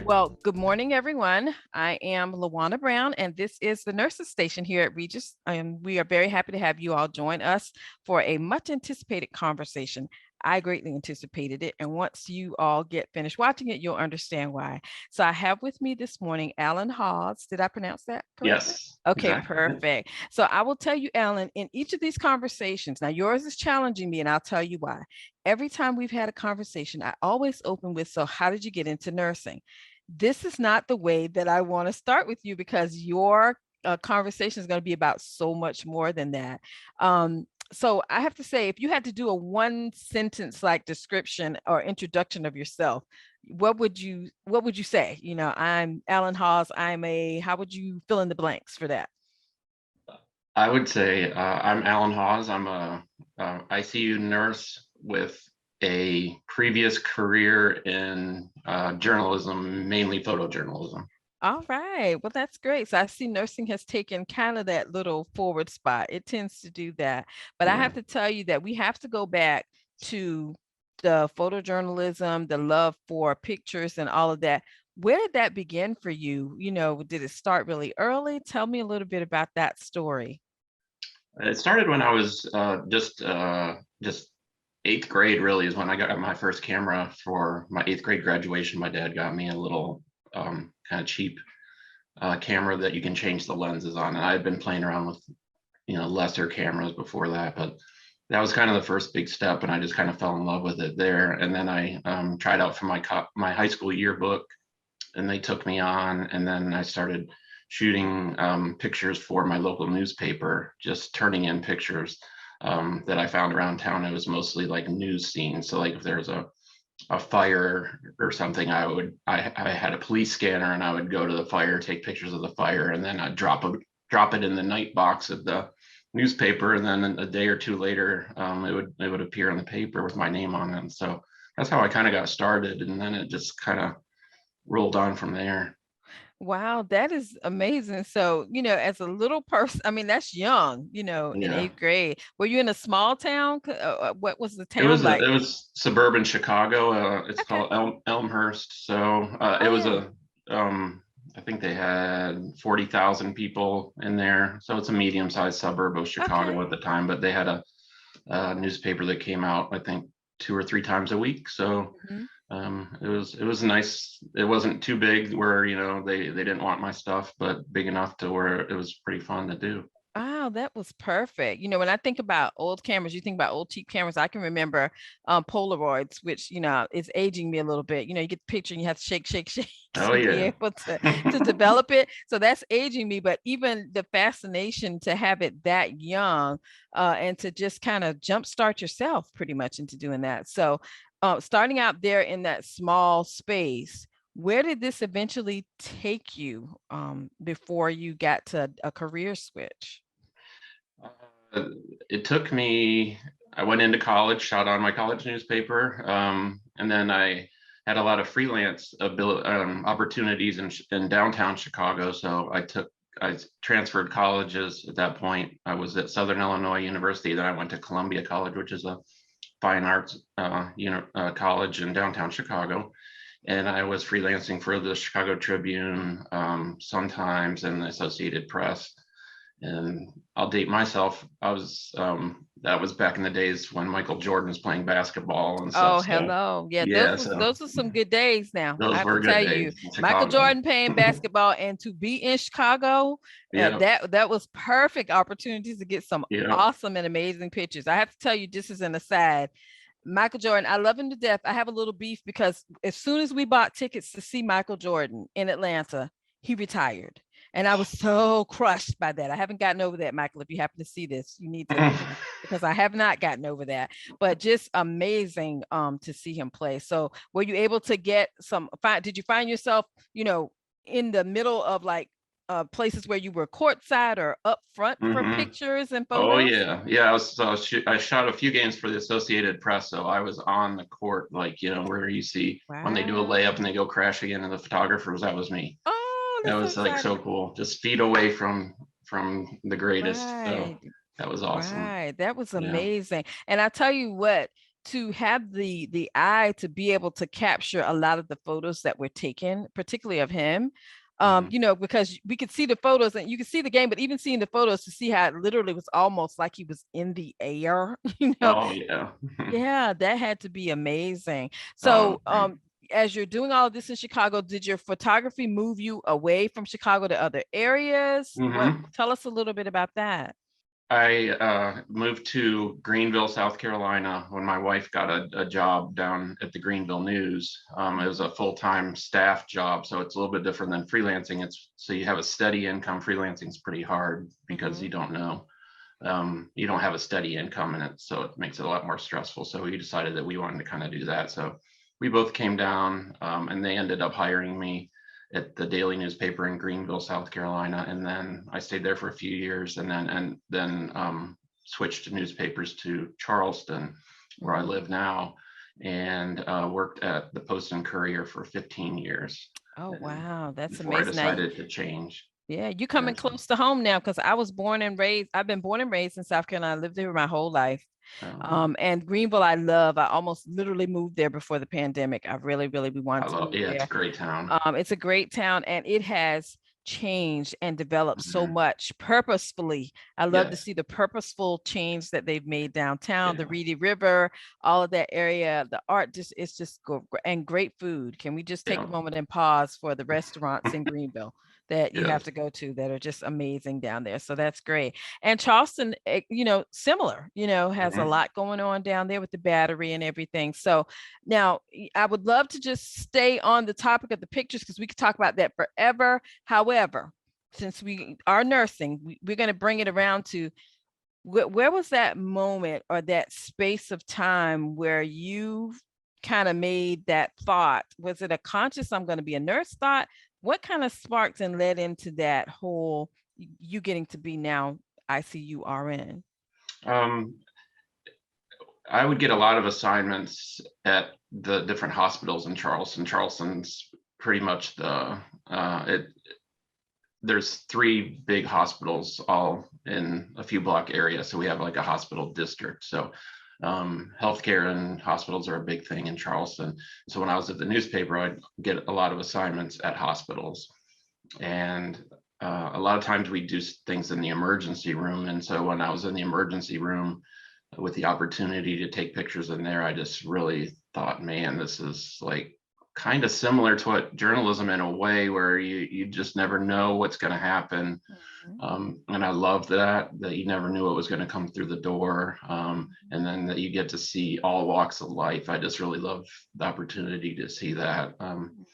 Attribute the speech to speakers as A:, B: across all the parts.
A: Well, good morning, everyone. I am Lawana Brown, and this is the Nurses Station here at Regis. And we are very happy to have you all join us for a much anticipated conversation. I greatly anticipated it. And once you all get finished watching it, you'll understand why. So I have with me this morning Alan Hawes. Did I pronounce that correctly?
B: Yes,
A: Okay,
B: exactly.
A: perfect. So I will tell you, Alan, in each of these conversations, now yours is challenging me, and I'll tell you why. Every time we've had a conversation, I always open with, so how did you get into nursing? This is not the way that I want to start with you because your conversation is going to be about so much more than that. So I have to say, if you had to do a one sentence like description or introduction of yourself, what would you say? I'm Alan Hawes. How would you fill in the blanks for that?
B: I would say I'm Alan Hawes. I'm a ICU nurse with a previous career in journalism, mainly photojournalism.
A: All right. Well, that's great. So I see nursing has taken kind of that little forward spot. It tends to do that. But I
B: Yeah.
A: have to tell you that we have to go back to the photojournalism, the love for pictures and all of that. Where did that begin for you? Did it start really early? Tell me a little bit about that story.
B: It started when I was just eighth grade. Really, is when I got my first camera for my eighth grade graduation. My dad got me a little kind of cheap camera that you can change the lenses on, and I had been playing around with lesser cameras before that, but that was kind of the first big step, and I just kind of fell in love with it there. And then I tried out for my high school yearbook, and they took me on, and then I started shooting pictures for my local newspaper, just turning in pictures that I found around town. It was mostly like news scenes. So like if there's a fire or something, I had a police scanner, and I would go to the fire, take pictures of the fire, and then I'd drop it in the night box of the newspaper, and then a day or two later, it would appear in the paper with my name on it. And so that's how I kind of got started, and then it just kind of rolled on from there.
A: Wow, that is amazing. So, as a little person, I mean, that's young, in
B: Yeah,
A: eighth grade. Were you in a small town? What was the
B: it
A: town
B: was
A: like?
B: it was suburban Chicago. It's
A: Okay.
B: called Elmhurst. So it
A: Oh,
B: was
A: yeah.
B: a I think they had 40,000 people in there. So it's a medium-sized suburb of
A: Okay.
B: Chicago at the time, but they had a newspaper that came out, I think, 2 or 3 times a week. So
A: Mhm.
B: it was nice. It wasn't too big where they didn't want my stuff, but big enough to where it was pretty fun to do.
A: Wow, that was perfect. When I think about old cameras, you think about old cheap cameras. I can remember Polaroids, which is aging me a little bit. You get the picture and you have to shake, shake, shake
B: Oh
A: to be
B: yeah.
A: able to develop it. So that's aging me. But even the fascination to have it that young, and to just kind of jumpstart yourself pretty much into doing that. So starting out there in that small space. Where did this eventually take you before you got to a career switch?
B: Uh, it took me, I went into college, shot on my college newspaper, and then I had a lot of freelance opportunities in downtown Chicago. So I transferred colleges at that point. I was at Southern Illinois University, then I went to Columbia College, which is a fine arts college in downtown Chicago. And I was freelancing for the Chicago Tribune, sometimes, and the Associated Press. And I'll date myself. That was back in the days when Michael Jordan was playing basketball and stuff.
A: Oh,
B: So
A: hello. Yeah,
B: yeah, so
A: those are some good days now. I
B: those
A: have to
B: were good
A: tell you,
B: days in
A: Michael
B: Chicago.
A: Jordan playing basketball and to be in Chicago,
B: Yeah,
A: that was perfect opportunities to get some
B: yeah.
A: awesome and amazing pictures. I have to tell you, just as an aside, Michael Jordan, I love him to death. I have a little beef because as soon as we bought tickets to see Michael Jordan in Atlanta, he retired. And I was so crushed by that. I haven't gotten over that, Michael. If you happen to see this, you need to, because I have not gotten over that. But just amazing to see him play. So were you able to get did you find yourself, in the middle of like places where you were courtside or up front for
B: hmm
A: pictures and
B: Oh
A: photos?
B: yeah, yeah. I shot a few games for the Associated Press, so I was on the court, like where you see when they do a layup
A: Wow.
B: and they go crashing into the photographers. That was me.
A: Oh,
B: That
A: that's so
B: was like
A: exciting.
B: so cool. Just feet away from the greatest. So
A: Right.
B: that was awesome.
A: Right. That was
B: Yeah.
A: amazing. And I tell you what, to have the eye to be able to capture a lot of the photos that were taken, particularly of him.
B: Mhm.
A: Because we could see the photos and you could see the game, but even seeing the photos to see how it literally was almost like he was in the air,
B: Oh, yeah.
A: yeah, that had to be amazing.
B: Oh,
A: So,
B: great.
A: as you're doing all of this in Chicago, did your photography move you away from Chicago to other areas? What,
B: Mhm.
A: tell us a little bit about that.
B: I moved to Greenville, South Carolina, when my wife got a job down at the Greenville News. It was a full-time staff job, so it's a little bit different than freelancing. It's so you have a steady income. Freelancing is pretty hard because
A: Mhm.
B: you don't have a steady income in it, so it makes it a lot more stressful. So we decided that we wanted to kind of do that. So we both came down, and they ended up hiring me at the daily newspaper in Greenville, South Carolina, and then I stayed there for a few years, and then switched to newspapers to Charleston, where I
A: Mhm.
B: live now, and worked at the Post and Courier for 15 years,
A: Oh,
B: and
A: wow, that's
B: before I
A: amazing. Now,
B: decided to change.
A: yeah, you coming
B: Yeah, so,
A: close to home now because I was born and raised. I've been born and raised in South Carolina. I lived there my whole life.
B: um,
A: And Greenville, I love. I almost literally moved there before the pandemic. I really, really we wanted
B: I
A: to
B: love.
A: move
B: Yeah, it's a
A: there.
B: great town.
A: It's a great town and it has changed and developed so
B: Mhm.
A: much purposefully. I love to
B: Yes.
A: see the purposeful change that they've made downtown, the
B: Yeah.
A: Reedy River, all of that area. The art just it's just and great food. Can we just take a
B: Yeah.
A: moment and pause for the restaurants in Greenville that you have
B: Yes.
A: to go to that are just amazing down there? So that's great. And Charleston, similar, has a
B: Mhm.
A: lot going on down there with the battery and everything. So now, I would love to just stay on the topic of the pictures because we could talk about that forever. However, since we are nursing, we're going to bring it around to where was that moment or that space of time where you kind of made that thought? Was it a conscious, I'm going to be a nurse thought? What kind of sparked and led into that whole you getting to be now ICU RN?
B: Um, I would get a lot of assignments at the different hospitals in Charleston. Charleston's pretty much it. There's three big hospitals all in a few block area, so we have like a hospital district. So healthcare and hospitals are a big thing in Charleston. So when I was at the newspaper, I'd get a lot of assignments at hospitals, and a lot of times we do things in the emergency room. And so when I was in the emergency room with the opportunity to take pictures in there, I just really thought, man, this is like kind of similar to what journalism in a way where you just never know what's going to happen.
A: Mhm.
B: And I love that you never knew what was going to come through the door. And then that you get to see all walks of life. I just really love the opportunity to see that.
A: Mhm.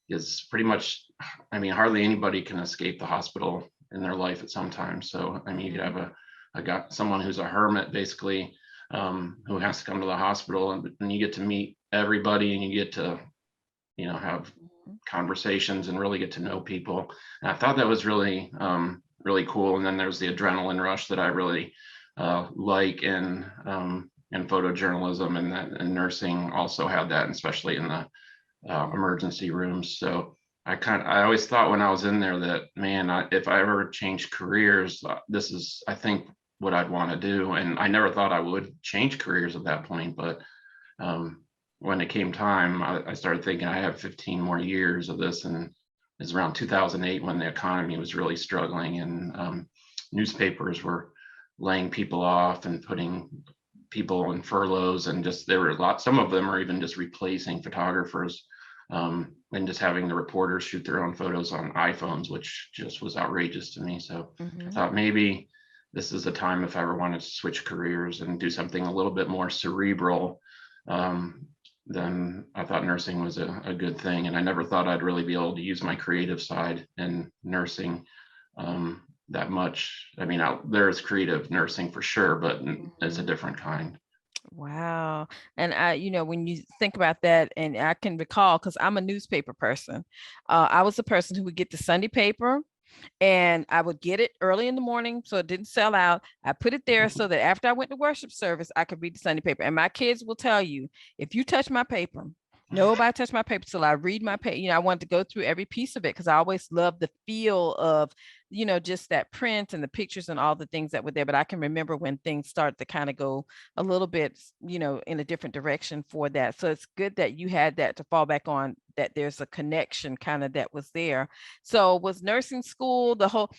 B: Is pretty much, I mean, hardly anybody can escape the hospital in their life at some time. So, I mean, you could have
A: Mhm.
B: I got someone who's a hermit basically, who has to come to the hospital, and you get to meet everybody, and you get to, have
A: Mhm.
B: conversations and really get to know people. And I thought that was really, really cool. And then there's the adrenaline rush that I really like in photojournalism, and nursing also had that, and especially in the emergency rooms. So I always thought when I was in there that, man, if I ever change careers, this is, I think, what I'd want to do. And I never thought I would change careers at that point, but um, when it came time, I started thinking I have 15 more years of this, and it's around 2008 when the economy was really struggling, and newspapers were laying people off and putting people in furloughs, and just there were a lot. Some of them are even just replacing photographers, and just having the reporters shoot their own photos on iPhones, which just was outrageous to me. So I
A: Mhm.
B: thought maybe this is a time, if I ever wanted to switch careers and do something a little bit more cerebral, um, then I thought nursing was a good thing. And I never thought I'd really be able to use my creative side in nursing that much. I mean, there's creative nursing for sure, but it's a
A: Mhm.
B: different kind.
A: Wow. And when you think about that, and I can recall because I'm a newspaper person, I was the person who would get the Sunday paper and I would get it early in the morning so it didn't sell out. I put it there so that after I went to worship service, I could read the Sunday paper. And my kids will tell you, if you touch my paper, nobody touch my paper till I read my paper. I wanted to go through every piece of it because I always loved the feel of just that print and the pictures and all the things that were there. But I can remember when things start to kind of go a little bit, in a different direction for that. So it's good that you had that to fall back on, that there's a connection kind of that was there. So was nursing school the whole,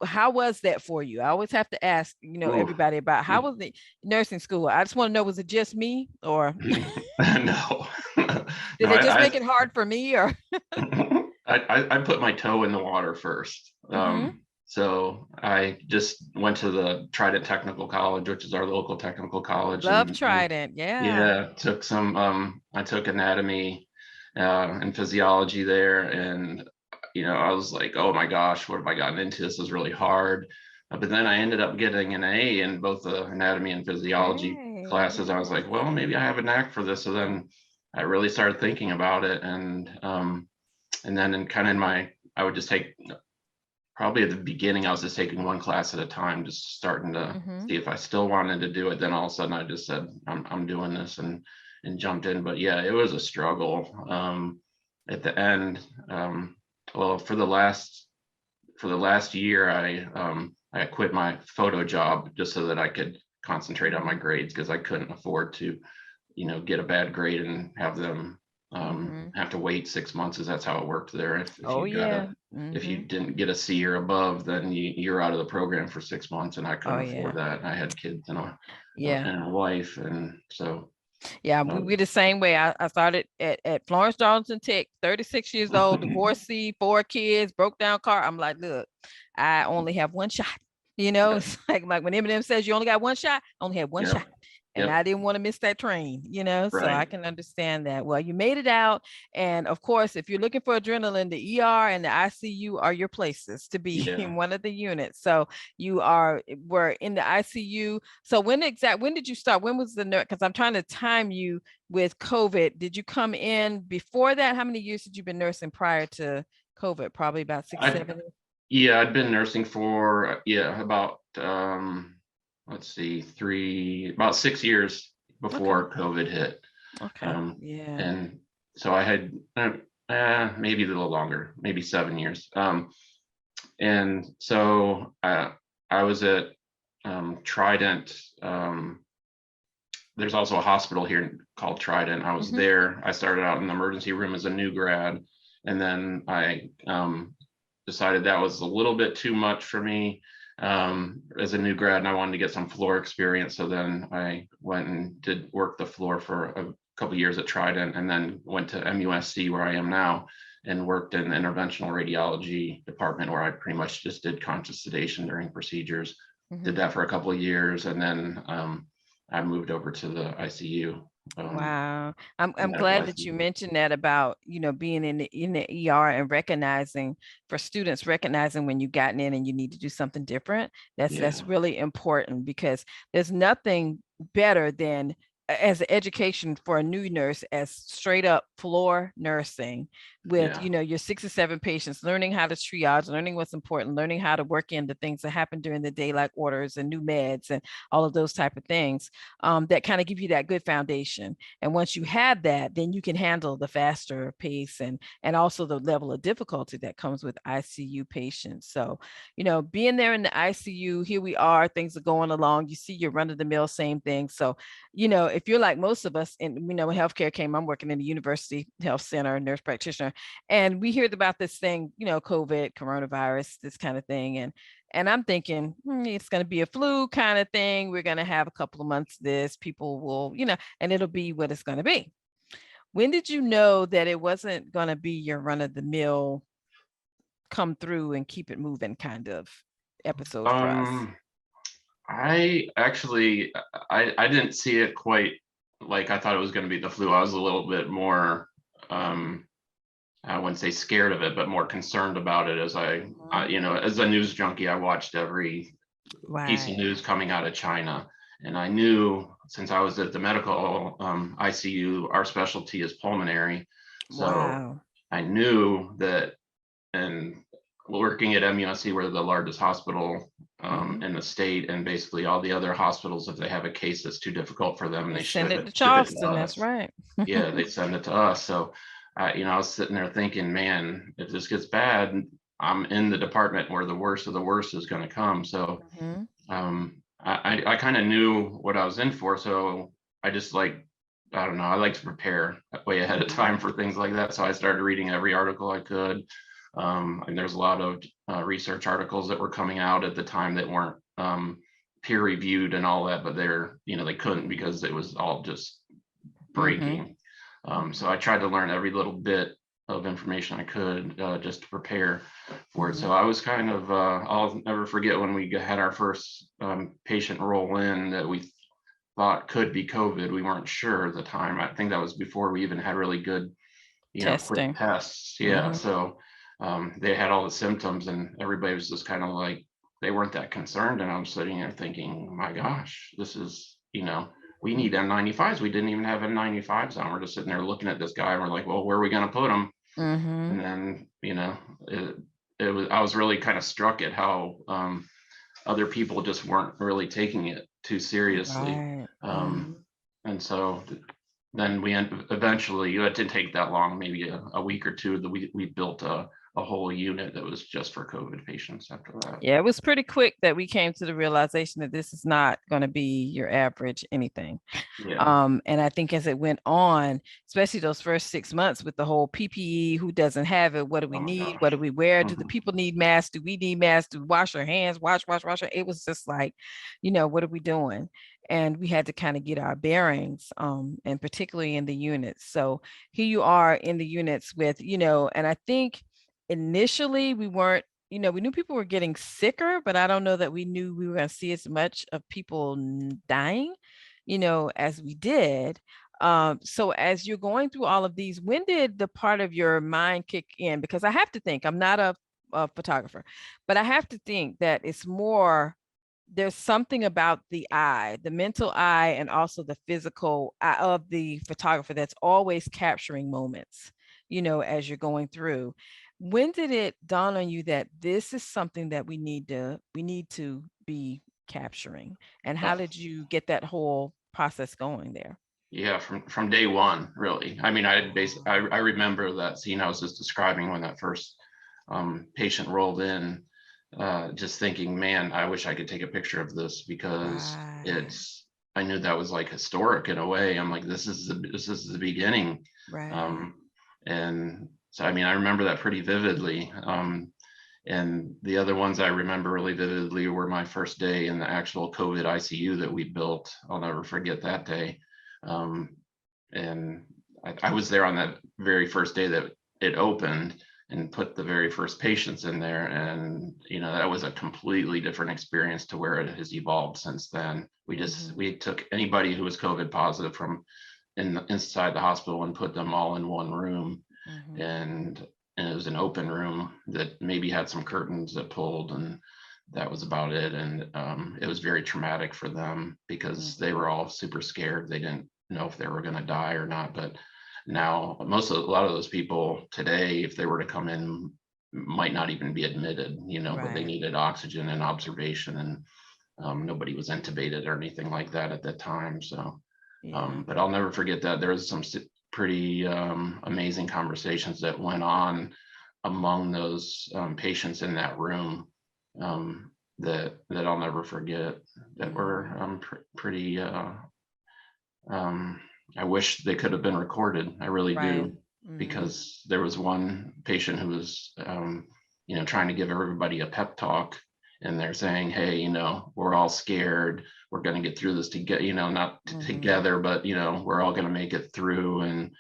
A: how was that for you? I always have to ask,
B: Ooh.
A: everybody about how was the nursing school? I just want to know, was it just me, or
B: No.
A: did
B: No,
A: they just make it hard for me, or?
B: I put my toe in the water first.
A: Mhm.
B: So I just went to the Trident Technical College, which is our local technical college,
A: Love
B: and
A: Trident. Yeah.
B: yeah, I took anatomy and physiology there, and I was like, oh my gosh, what have I gotten into? This is really hard. But then I ended up getting an A in both the anatomy and physiology
A: Hey,
B: classes. I was
A: yeah.
B: like, well, maybe I have a knack for this. So then I really started thinking about it, and then I would just take, probably at the beginning, I was just taking one class at a time, just starting to
A: Mhm.
B: see if I still wanted to do it. Then all of a sudden I just said, I'm doing this, and jumped in. But yeah, it was a struggle. At the end, well, for the last year, I quit my photo job just so that I could concentrate on my
A: Mhm.
B: grades, because I couldn't afford to, get a bad grade and have them
A: Mhm.
B: have to wait 6 months, as that's how it worked there.
A: Oh yeah.
B: If you
A: Mhm.
B: didn't get a C or above, then you're out of the program for 6 months, and I
A: Oh
B: couldn't afford
A: yeah.
B: that. I had kids
A: Yeah.
B: and a wife, and so
A: Yeah, we
B: um,
A: we the same way. I started at Florence Darlington Tech, 36 years old, divorcee, 4 kids, broke down car. I'm like, look, I only have one shot.
B: yeah,
A: It's like when Eminem says you only got one shot, I only had one
B: yep,
A: shot. And
B: yep,
A: I didn't want to miss that train, so I
B: right,
A: can understand that. Well, you made it out. And of course, if you're looking for adrenaline, the ER and the ICU are your places to be
B: yeah.
A: in one of the units. So were in the ICU. So when did you start? When was the nurse? Because I'm trying to time you with COVID. Did you come in before that? How many years had you been nursing prior to COVID? Probably about six,
B: I
A: 7.
B: Yeah, I'd been nursing for about let's see, about 6 years
A: Okay.
B: before COVID hit.
A: Okay.
B: Um,
A: Yeah.
B: and so I had maybe a little longer, maybe 7 years. And so I was at Trident. There's also a hospital here called Trident. I was
A: Hmm.
B: there. I started out in the emergency room as a new grad, and then I decided that was a little bit too much for me as a new grad, and I wanted to get some floor experience. So then I went and did work the floor for a couple years at Trident, and then went to MUSC, where I am now, and worked in the interventional radiology department, where I pretty much just did conscious sedation during procedures. Did
A: Hmm.
B: that for a couple of years, and then I moved over to the ICU,
A: Wow. I'm
B: medical
A: glad that you
B: ICU.
A: mentioned that about, being in the ER and recognizing, for students, recognizing when you gotten in and you need to do something different. That's
B: Yeah,
A: really important, because there's nothing better than, as an education for a new nurse, as straight up floor nursing with,
B: yeah,
A: your 6 or 7 patients, learning how to triage, learning what's important, learning how to work in the things that happen during the day, like orders and new meds and all of those type of things, that kind of give you that good foundation. And once you have that, then you can handle the faster pace and also the level of difficulty that comes with ICU patients. So, being there in the ICU, here we are, things are going along. You see your run of the mill, same thing. So, if you're like most of us, and when healthcare came, I'm working in the university health center, nurse practitioner, and we heard about this thing, COVID, coronavirus, this kind of thing. And I'm thinking, it's going to be a flu kind of thing. We're going to have a couple of months of this. People will, and it'll be what it's going to be. When did you know that it wasn't going to be your run of the mill, come through and keep it moving kind of episode for us?
B: um, I actually, I didn't see it quite like I thought it was going to be the flu. I was a little bit more, um, I wouldn't say scared of it, but more concerned about it, as
A: Mhm.
B: as a news junkie, I watched every piece of
A: Right.
B: news coming out of China. And I knew, since I was at the medical ICU, our specialty is pulmonary. So
A: Wow.
B: I knew that, and working at MUSC, we're the largest hospital
A: Hmm.
B: in the state, and basically all the other hospitals, if they have a case that's too difficult for them,
A: They
B: they
A: send it to
B: ship it to
A: Charleston. That's
B: us.
A: right.
B: Yeah, they send it to us. So, I was sitting there thinking, man, if this gets bad, I'm in the department where the worst of the worst is going to come. So
A: Mhm.
B: I kind of knew what I was in for. So I just like, I don't know, I like to prepare way ahead of
A: Mhm.
B: time for things like that. So I started reading every article I could. And there's a lot of research articles that were coming out at the time that weren't peer reviewed and all that, but they're, they couldn't because it was all just
A: Mhm.
B: breaking. So I tried to learn every little bit of information I could just to prepare for it. So
A: Mhm.
B: I was kind of, I'll never forget when we had our first patient roll in that we thought could be COVID. We weren't sure at the time. I think that was before we even had really good, quick
A: Testing.
B: tests. Yeah.
A: Mhm.
B: So they had all the symptoms and everybody was just kind of like, they weren't that concerned. And I'm sitting there thinking, my gosh, this is, we need N95s. We didn't even have N95s on. We're just sitting there looking at this guy and we're like, well, where are we going to put him?
A: Mhm.
B: And then, it, I was really kind of struck at how other people just weren't really taking it too seriously.
A: Right.
B: Um,
A: Mhm.
B: and so then eventually, it didn't take that long, maybe a week or two, that we built a whole unit that was just for COVID patients after that.
A: Yeah, it was pretty quick that we came to the realization that this is not going to be your average anything.
B: Yeah.
A: And I think as it went on, especially those first 6 months with the whole PPE, who doesn't have it? What do we
B: Oh my
A: need? What do
B: gosh.
A: we wear? Do the
B: Mhm.
A: people need masks? Do we need masks? Do we wash our hands? Wash. It was just like, what are we doing? And we had to kind of get our bearings, and particularly in the units. So here you are in the units with, and I think initially we weren't, we knew people were getting sicker, but I don't know that we knew we were going to see as much of people dying, as we did. So as you're going through all of these, when did the part of your mind kick in? Because I have to think, I'm not a photographer, but I have to think that it's more, there's something about the eye, the mental eye, and also the physical eye of the photographer that's always capturing moments, as you're going through. When did it dawn on you that this is something that we need to be capturing? And how
B: Uh,
A: did you get that whole process going there?
B: yeah, from day one, really. I mean, I remember that scene I was just describing when that first patient rolled in, just thinking, man, I wish I could take a picture of this because
A: Right,
B: I knew that was like historic in a way. I'm like, this is the beginning.
A: right.
B: Um, and so, I mean, I remember that pretty vividly. And the other ones I remember really vividly were my first day in the actual COVID ICU that we built. I'll never forget that day. Um, and I was there on that very first day that it opened and put the very first patients in there. And, that was a completely different experience to where it has evolved since then.
A: Mhm,
B: We took anybody who was COVID positive from inside the hospital and put them all in one room.
A: mhm,
B: And, and it was an open room that maybe had some curtains that pulled, and that was about it. And it was very traumatic for them because they
A: mhm.
B: were all super scared. They didn't know if they were going to die or not. But now, a lot of those people today, if they were to come in, might not even be admitted, but they
A: Right.
B: needed oxygen and observation, and nobody was intubated or anything like that at that time. So,
A: Yeah.
B: but I'll never forget that there was some pretty amazing conversations that went on among those patients in that room, that I'll never forget. That were
A: Mhm.
B: pretty. Um, I wish they could have been recorded. I really
A: Right.
B: do,
A: Mhm.
B: because there was one patient who was, trying to give everybody a pep talk, and they're saying, "Hey, we're all scared. We're going to get through this together. Not
A: Mhm.
B: together, but we're all going to make it through." And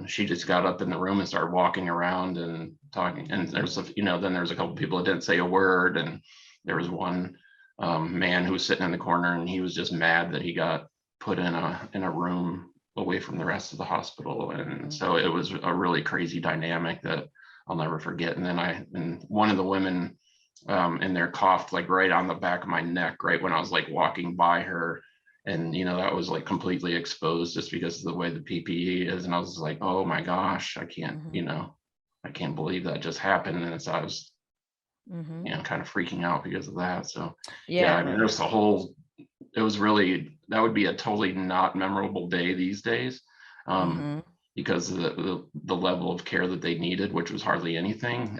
B: she just got up in the room and started walking around and talking. And then there's a couple people that didn't say a word, and there was one man who was sitting in the corner, and he was just mad that he got put in a room away from the rest of the hospital. And so
A: Mhm.
B: it was a really crazy dynamic that I'll never forget. And one of the women in there coughed like right on the back of my neck, right when I was like walking by her. And that was like completely exposed just because of the way the PPE is. And I was like, oh my gosh,
A: Mhm.
B: I can't believe that just happened. And so I was,
A: Mhm.
B: kind of freaking out because of that. So yeah, I mean,
A: Yeah.
B: there's a whole it was really, that would be a totally not memorable day these days, um,
A: Mhm.
B: because of the level of care that they needed, which was hardly anything.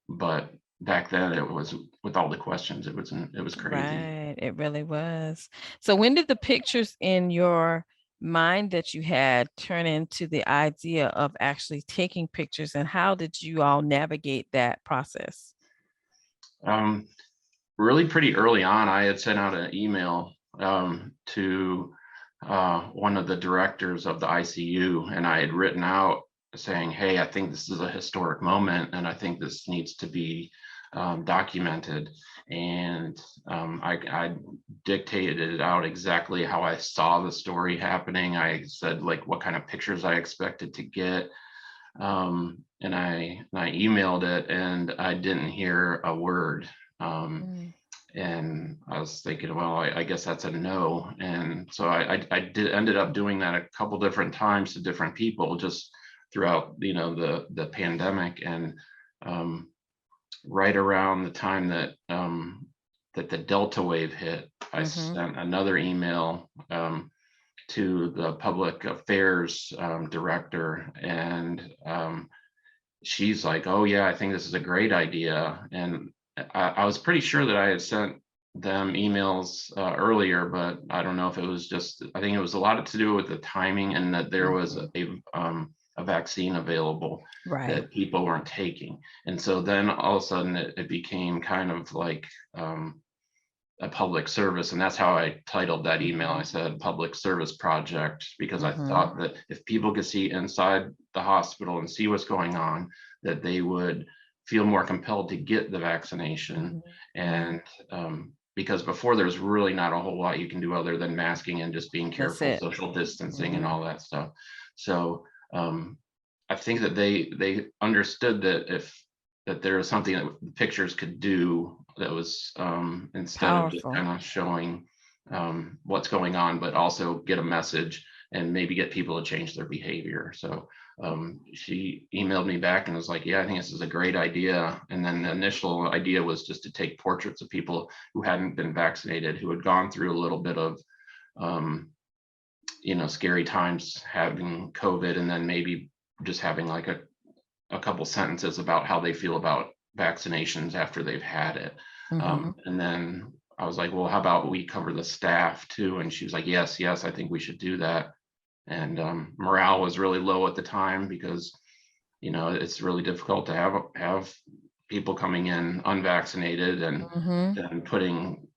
B: but back then it was, with all the questions, it was crazy.
A: Right. It really was. So when did the pictures in your mind that you had turn into the idea of actually taking pictures, and how did you all navigate that process?
B: Um, Really pretty early on, I had sent out an email to one of the directors of the ICU, and I had written out saying, "Hey, I think this is a historic moment, and I think this needs to be documented." And I dictated it out exactly how I saw the story happening. I said like what kind of pictures I expected to get, and I emailed it, and I didn't hear a word. Um,
A: Mm,
B: and I was thinking, well, I guess that's a no. And so I did ended up doing that a couple different times to different people just throughout, the pandemic. And um, right around the time that the Delta wave hit, I
A: mhm,
B: sent another email to the public affairs director, and she's like, "Oh yeah, I think this is a great idea." And I was pretty sure that I had sent them emails earlier, but I don't know if it was just. I think it was a lot to do with the timing and that there was
A: mhm.
B: a vaccine available
A: Right.
B: that people weren't taking, and so then all of a sudden it became kind of like. A public service, and that's how I titled that email. I
A: Mhm,
B: said public service project, because I
A: mhm,
B: thought that if people could see inside the hospital and see what's going on, that they would feel more compelled to get the vaccination.
A: mhm, mhm.
B: And because before there's really not a whole lot you can do other than masking and just being
A: That's
B: careful,
A: it.
B: social distancing and
A: Mhm,
B: all that stuff. So I think that they understood that if that there was something that the pictures could do that was, instead of just
A: powerful.
B: kind of showing what's going on, but also get a message and maybe get people to change their behavior. So she emailed me back and was like, "Yeah, I think this is a great idea." And then the initial idea was just to take portraits of people who hadn't been vaccinated, who had gone through a little bit of um, scary times having COVID, and then maybe just having like a couple sentences about how they feel about vaccinations after they've had it.
A: Mhm,
B: And then I was like, well, how about we cover the staff too? And she was like, yes, yes, I think we should do that. And morale was really low at the time because, it's really difficult to have people coming in unvaccinated and
A: mhm.
B: then putting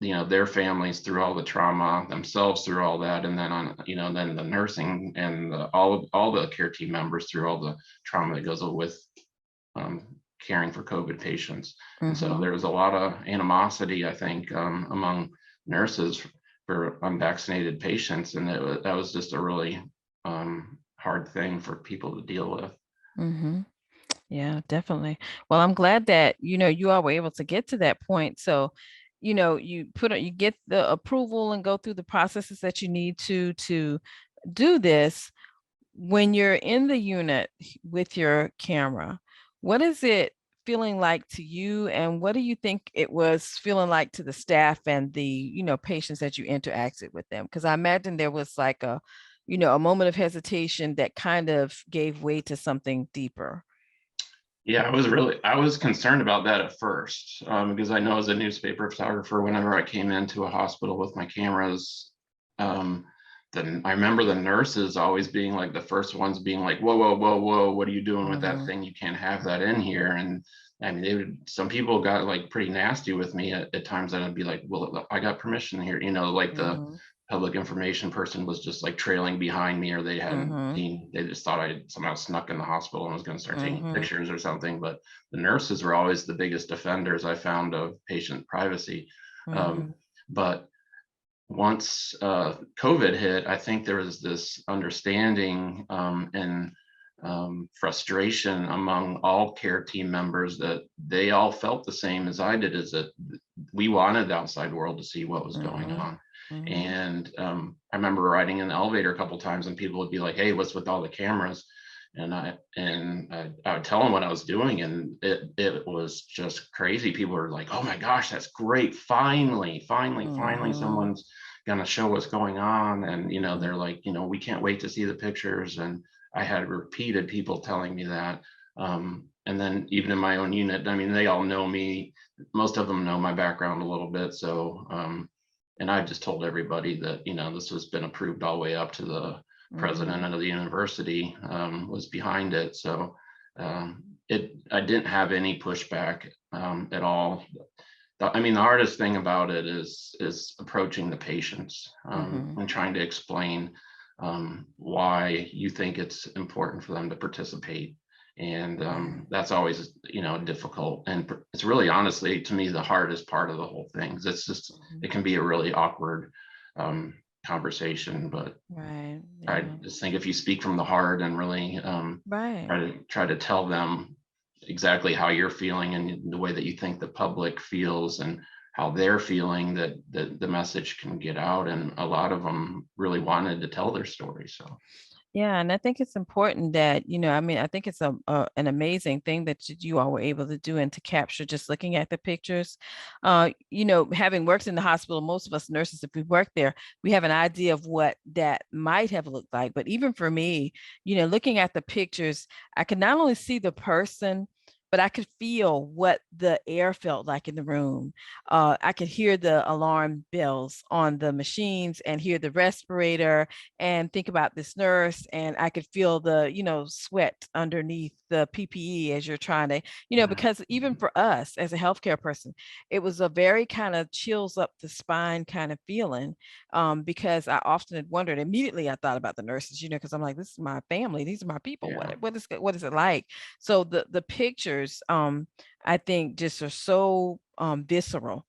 B: their families through all the trauma, themselves through all that, and then then the nursing and all the care team members through all the trauma that goes with um, caring for COVID patients. And so
A: Mhm.
B: there was a lot of animosity, I think, among nurses for unvaccinated patients, and that was just a really hard thing for people to deal with.
A: Mhm. Yeah, definitely. Well, I'm glad that, you all were able to get to that point. So, you get the approval and go through the processes that you need to do this. When you're in the unit with your camera, what is it feeling like to you, and what do you think it was feeling like to the staff and the, patients that you interacted with them? Because I imagine there was like a moment of hesitation that kind of gave way to something deeper.
B: Yeah, I was concerned about that at first, because I know as a newspaper photographer, whenever I came into a hospital with my cameras, um, then I remember the nurses always being like the first ones being like, "Whoa, whoa, whoa, whoa, what are you doing with that
A: Mhm,
B: thing? You can't have that in here." And I mean, some people got like pretty nasty with me at times, and I'd be like, "Well, I got permission here," like the
A: mhm,
B: public information person was just like trailing behind me, or
A: mhm,
B: they just thought I somehow snuck in the hospital and was going to start taking
A: mhm,
B: pictures or something. But the nurses were always the biggest defenders, I found, of patient privacy. Um,
A: mhm,
B: but once COVID hit, I think there was this understanding and frustration among all care team members that they all felt the same as I did, is that we wanted the outside world to see what was going
A: mhm,
B: on.
A: mhm,
B: And I remember riding in the elevator a couple times and people would be like, "Hey, what's with all the cameras?" And I would tell them what I was doing, and it was just crazy. People were like, "Oh my gosh, that's great! Finally,
A: mhm,
B: someone's gonna show what's going on." And
A: mhm,
B: they're like, "We can't wait to see the pictures." And I had repeated people telling me that. and then even in my own unit, I mean, they all know me. Most of them know my background a little bit. So, and I just told everybody that, this has been approved all the way up to the president
A: Mhm.
B: of the university, was behind it. So, I didn't have any pushback, at all. I mean, the hardest thing about it is approaching the patients,
A: Mhm.
B: and trying to explain, why you think it's important for them to participate. And
A: Right.
B: that's always, difficult. And it's really, honestly, to me, the hardest part of the whole thing. 'Cause
A: Mhm.
B: it can be a really awkward, conversation. But
A: Right.
B: I
A: Yeah.
B: just think if you speak from the heart and really,
A: Right.
B: try to tell them exactly how you're feeling and the way that you think the public feels and how they're feeling, that the message can get out. And a lot of them really wanted to tell their story. So
A: Yeah, and I think it's important that, I mean, I think it's an amazing thing that you all were able to do and to capture just looking at the pictures. Having worked in the hospital, most of us nurses, if we work there, we have an idea of what that might have looked like. But even for me, looking at the pictures, I could not only see the person, but I could feel what the air felt like in the room. I could hear the alarm bells on the machines and hear the respirator and think about this nurse, and I could feel the sweat underneath the PPE as you're trying to,
B: yeah,
A: because even for us as a healthcare person, it was a very kind of chills up the spine kind of feeling, because I often had wondered. Immediately I thought about the nurses, because I'm like, this is my family, these are my people.
B: yeah,
A: What is it like? So the pictures, I think, just are so visceral,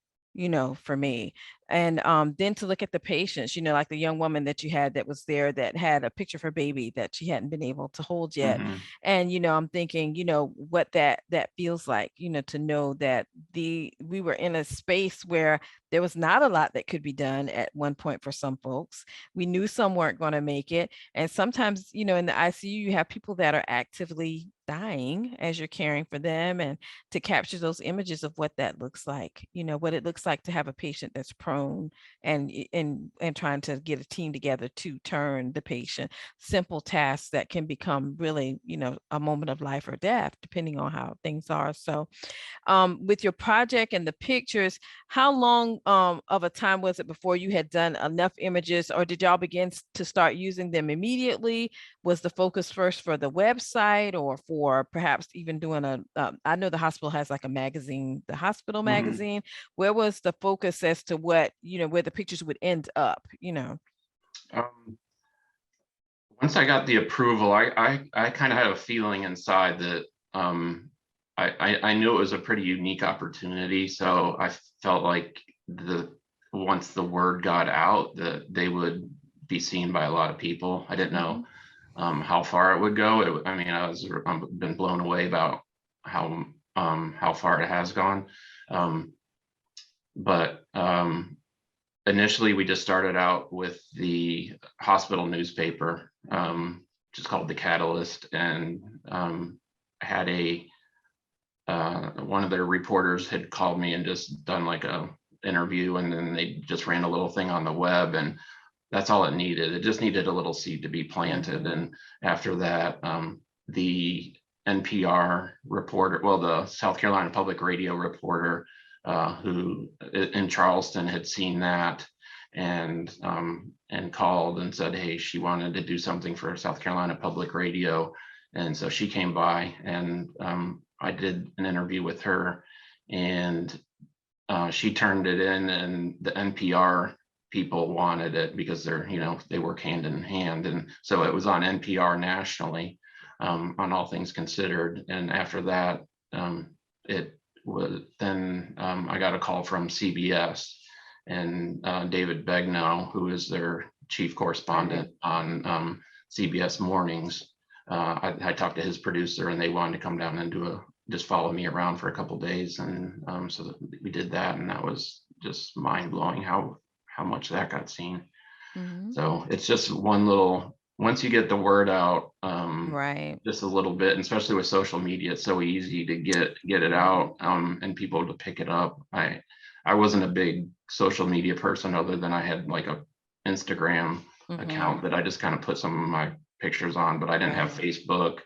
A: for me. And then to look at the patients, like the young woman that you had that was there that had a picture of her baby that she hadn't been able to hold yet.
B: hmm,
A: And I'm thinking, what that feels like, to know that we were in a space where there was not a lot that could be done at one point for some folks. We knew some weren't going to make it. And sometimes, in the ICU, you have people that are actively dying as you're caring for them, and to capture those images of what that looks like, what it looks like to have a patient that's prone, and trying to get a team together to turn the patient. Simple tasks that can become really, a moment of life or death, depending on how things are. So with your project and the pictures, how long of a time was it before you had done enough images, or did y'all begin to start using them immediately? Was the focus first for the website, or for perhaps even doing I know the hospital has like a magazine, the hospital
B: hmm.
A: magazine. Where was the focus as to what, where the pictures would end up,
B: Um, Once I got the approval, I kind of had a feeling inside that, I knew it was a pretty unique opportunity. So I felt like once the word got out that they would be seen by a lot of people. I didn't know,
A: Mhm.
B: how far it would go. I mean, I've been blown away about how far it has gone. Um, but initially we just started out with the hospital newspaper, which is called the Catalyst. And had one of their reporters had called me and just done like a interview, and then they just ran a little thing on the web. And that's all it needed. It just needed a little seed to be planted.
A: Mhm.
B: And after that, the NPR reporter, well, the South Carolina Public Radio reporter, who in Charleston had seen that, and called and said, hey, she wanted to do something for South Carolina Public Radio. And so she came by, and I did an interview with her. And she turned it in, and the NPR people wanted it because they work hand in hand. And so it was on NPR nationally, on All Things Considered. And after that, it was then I got a call from CBS, and David Begnaud, who is their chief
A: Right.
B: correspondent on CBS Mornings. I talked to his producer, and they wanted to come down and just follow me around for a couple days. And so we did that, and that was just mind blowing how much that got seen.
A: Mhm.
B: So it's just one little, once you get the word out,
A: Right.
B: just a little bit, and especially with social media, it's so easy to get it out, and people to pick it up. I wasn't a big social media person, other than I had like a Instagram
A: Mhm.
B: account that I just kind of put some of my pictures on, but I didn't have
A: Right.
B: Facebook.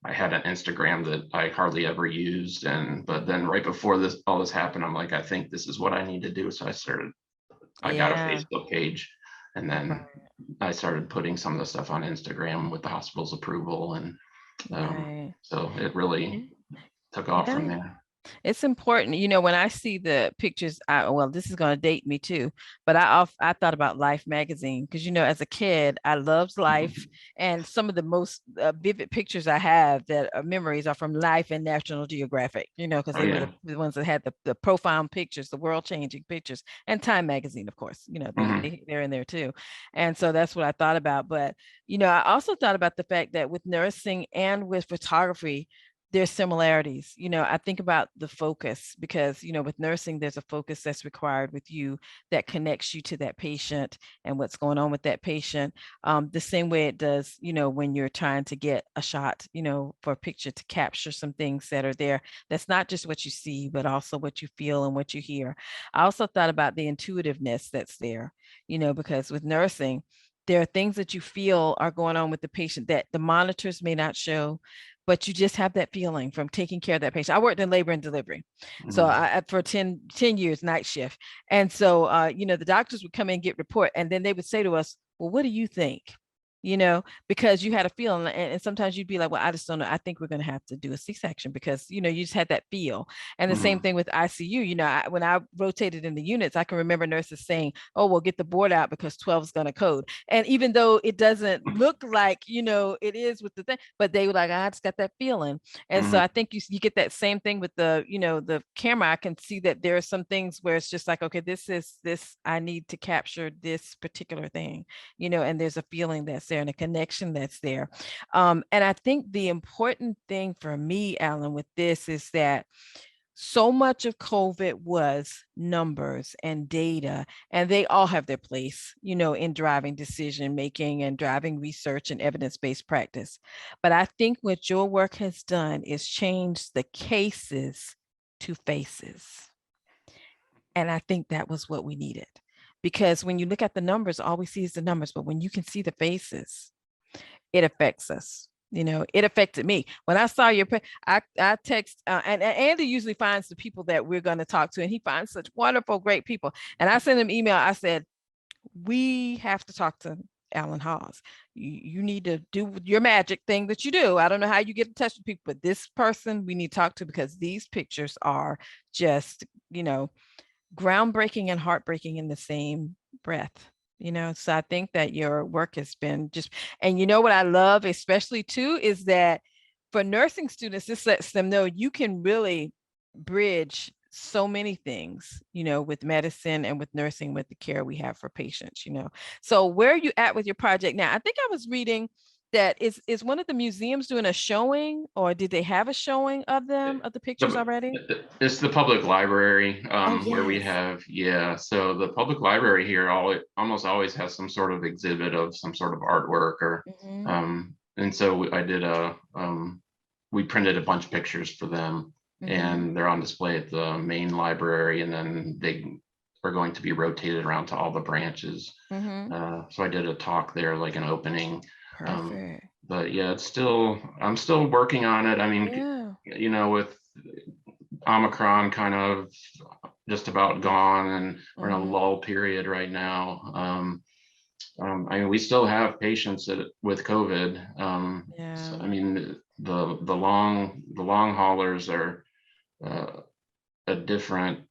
B: I had an Instagram that I hardly ever used, but then right before all this happened, I'm like, I think this is what I need to do. So I got a
A: Yeah.
B: Facebook page, and then I started putting some of the stuff on Instagram with the hospital's approval, and
A: Right.
B: so it really took off from
A: Yeah.
B: there.
A: It's important. When I see the pictures, well, this is going to date me too, but I thought about Life magazine because, as a kid, I loved Life. And some of the most vivid pictures I have that are memories are from Life and National Geographic, because
B: Oh
A: they were
B: yeah.
A: the ones that had the profound pictures, the world changing pictures, and Time magazine, of course,
B: Hmm.
A: they're in there too. And so that's what I thought about. But, I also thought about the fact that with nursing and with photography, there's similarities. I think about the focus because, with nursing, there's a focus that's required with you that connects you to that patient and what's going on with that patient. The same way it does, when you're trying to get a shot, for a picture to capture some things that are there. That's not just what you see, but also what you feel and what you hear. I also thought about the intuitiveness that's there, because with nursing, there are things that you feel are going on with the patient that the monitors may not show, but you just have that feeling from taking care of that patient. I worked in labor and delivery. So
B: Hmm.
A: for 10 years, night shift. And so, the doctors would come in and get report, and then they would say to us, well, what do you think? Because you had a feeling, and sometimes you'd be like, well, I just don't know. I think we're going to have to do a C-section because, you just had that feel. And the same
B: Hmm.
A: thing with ICU. When I rotated in the units, I can remember nurses saying, oh, we'll get the board out because 12 is going to code. And even though it doesn't look like, it is with the thing, but they were like, I just got that feeling. And so
B: Hmm.
A: I think you get that same thing with the camera. I can see that there are some things where it's just like, okay, this, I need to capture this particular thing, and there's a feeling that's there and a connection that's there. And I think the important thing for me, Alan, with this is that so much of COVID was numbers and data, and they all have their place, in driving decision making and driving research and evidence-based practice. But I think what your work has done is change the cases to faces. And I think that was what we needed. Because when you look at the numbers, all we see is the numbers, but when you can see the faces, it affects us. It affected me when I saw I text, and Andy usually finds the people that we're going to talk to, and he finds such wonderful, great people. And I sent him email. I said, we have to talk to Alan Hawes. You need to do your magic thing that you do. I don't know how you get in touch with people, but this person we need to talk to because these pictures are just, groundbreaking and heartbreaking in the same breath. So I think that your work has been just, and what I love especially too is that for nursing students, this lets them know you can really bridge so many things, with medicine and with nursing, with the care we have for patients. So where are you at with your project now? I think I was reading that is one of the museums doing a showing, or did they have a showing of the pictures
B: The,
A: already?
B: it's the public library,
A: Oh,
B: where we
A: yes.
B: have, yeah. So the public library here almost always has some sort of exhibit of some sort of artwork,
A: Mhm.
B: and so I did we printed a bunch of pictures for them,
A: Mhm.
B: and they're on display at the main library, and then they are going to be rotated around to all the branches.
A: Mhm.
B: So I did a talk there, like an opening. Um,
A: Perfect.
B: but yeah, I'm still working on it. I mean,
A: Yeah.
B: with Omicron kind of just about gone, and we're in a
A: Mhm.
B: lull period right now. I mean, we still have patients with COVID. So,
A: Yeah.
B: I mean, the long haulers are uh, a different.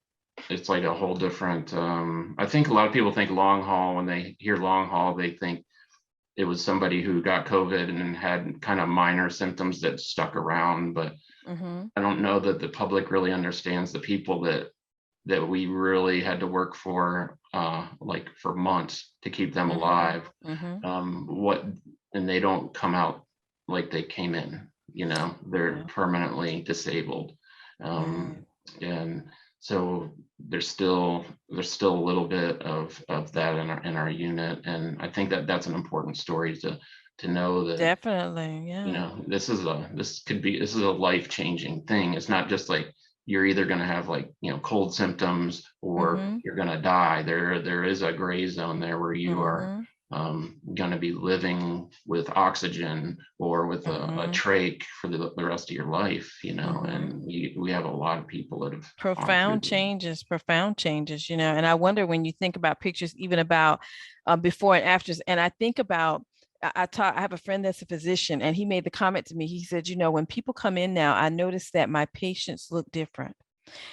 B: It's like a whole different. I think a lot of people think long haul. When they hear long haul, they think it was somebody who got COVID and had kind of minor symptoms that stuck around. But
A: Mhm.
B: I don't know that the public really understands the people that we really had to work for, like for months to keep them
A: Mhm.
B: alive.
A: Mhm.
B: What and they don't come out like they came in. They're
A: Yeah.
B: permanently disabled,
A: Right.
B: and so there's still a little bit of that in our unit, and I think that's an important story to know that
A: Definitely. Yeah.
B: this is a life-changing thing. It's not just like you're either going to have like cold symptoms or
A: Mhm.
B: you're going to die. There is a gray zone there where you are
A: Mhm.
B: going to be living with oxygen or with a
A: Mhm.
B: trach for the rest of your life,
A: Mhm.
B: and we have a lot of people that have gone through
A: Profound changes, and I wonder when you think about pictures, even about before and afters, and I think about, I have a friend that's a physician, and he made the comment to me. He said, when people come in now, I notice that my patients look different.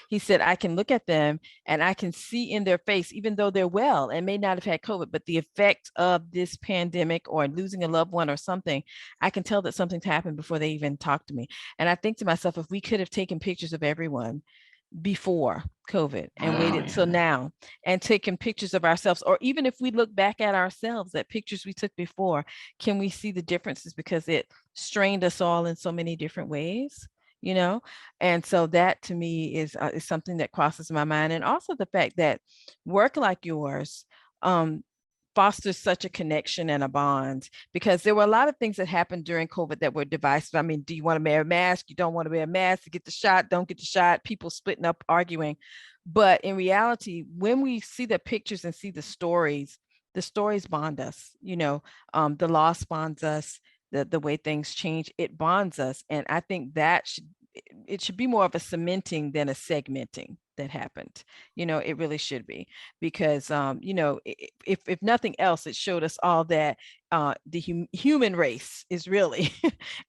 A: He said, I can look at them and I can see in their face, even though they're well and may not have had COVID, but the effect of this pandemic or losing a loved one or something, I can tell that something's happened before they even talk to me. And I think to myself, if we could have taken pictures of everyone before COVID and
B: oh
A: waited till
B: yeah.
A: now and taken pictures of ourselves, or even if we look back at ourselves, at pictures we took before, can we see the differences because it strained us all in so many different ways? You know, and so that to me is something that crosses my mind, and also the fact that work like yours um, fosters such a connection and a bond, because there were a lot of things that happened during COVID that were divisive. I mean, do you want to wear a mask? You don't want to wear a mask to get the shot, don't get the shot, people splitting up, arguing. But in reality, when we see the pictures and see the stories bond us, the loss bonds us, the way things change, it bonds us. And I think it should be more of a cementing than a segmenting that happened. It really should be, because if nothing else, it showed us all that the human race is really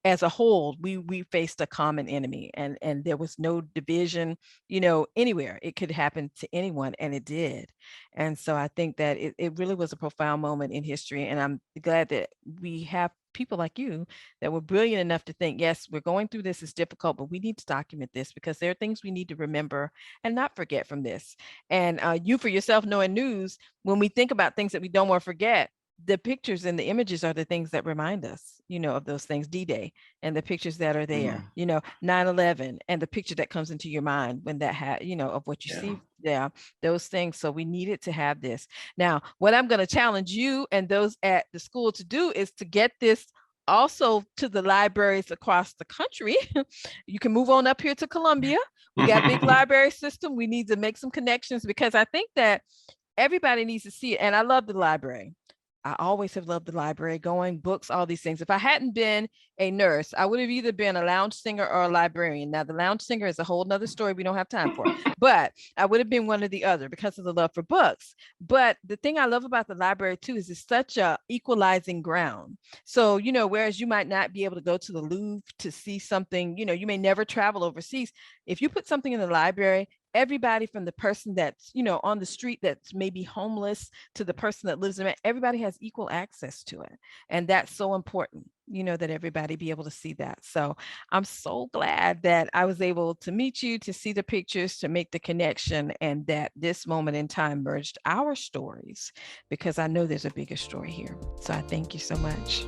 A: as a whole, we faced a common enemy, and there was no division anywhere. It could happen to anyone, and it did. And so I think that it really was a profound moment in history, and I'm glad that we have people like you that were brilliant enough to think, yes, we're going through this, it's difficult, but we need to document this because there are things we need to remember and not forget from this. And you for yourself, knowing news, when we think about things that we don't want to forget, the pictures and the images are the things that remind us, of those things. D-Day and the pictures that are there,
B: Mm,
A: 9/11 and the picture that comes into your mind when that of what you
B: yeah.
A: see there, those things. So we needed to have this. Now, what I'm going to challenge you and those at the school to do is to get this also to the libraries across the country. You can move on up here to Columbia. We got big library system. We need to make some connections, because I think that everybody needs to see it. And I love the library. I always have loved the library, going, books, all these things. If I hadn't been a nurse, I would have either been a lounge singer or a librarian. Now, the lounge singer is a whole nother story we don't have time for, but I would have been one or the other because of the love for books. But the thing I love about the library too is it's such a equalizing ground. So, whereas you might not be able to go to the Louvre to see something, you may never travel overseas. If you put something in the library, everybody from the person that's on the street that's maybe homeless to the person that lives in it, everybody has equal access to it. And that's so important, that everybody be able to see that. So I'm so glad that I was able to meet you, to see the pictures, to make the connection, and that this moment in time merged our stories, because I know there's a bigger story here. So I thank you so much.